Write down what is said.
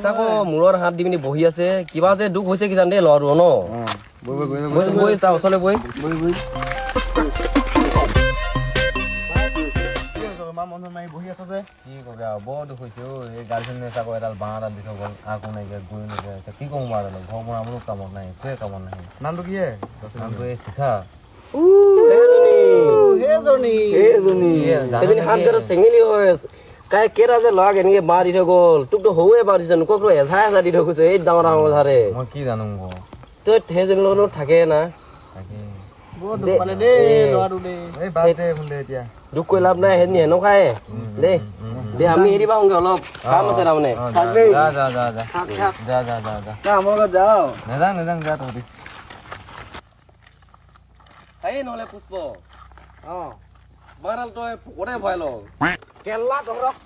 চাকো মূৰৰ হাত দি পিনি বহি আছে কিবা যে দুখ হৈছে কিজান দেই ল'ৰাটো ন বৈ তাৰ ওচৰলৈ বৈ কি কবি আৰু বৰ দুখ হৈছে এই গাৰ্লফ্ৰেণ্ডে চাকো এডাল বাঁহ এডাল দি থৈ গ'ল আকৌ নাইকিয়া গৈ নাইকিয়া কি কওঁ বাৰু ঘৰ বনাবলৈও কামত নাই একোৱে কামত নাহে নামটো কি নামটো এই শিখা কেইটা যে ল'ৰাক এনেকে বাঁহ দি থৈ গ'ল তোকতো সৰুৱে বাঁহ দিছে নোকোকতো এজাই এজা দি থৈ গৈছে এই ডাঙৰ ডাঙৰ ধাৰে মই কি জানো তই সেইজনীৰ লগত থাকে না দুখ কৰি লাভ নাই সেইজনী এনেকুৱাই দেই দে আমি এৰি পাওঁগে অলপ কাম আছে তাৰমানে আমাৰ লগত যাওঁ নেযাং যা তহঁতি নহ'লে পুষ্প বাঁহডাল তই পকৰে ভৰাই ল কেলা তহঁতক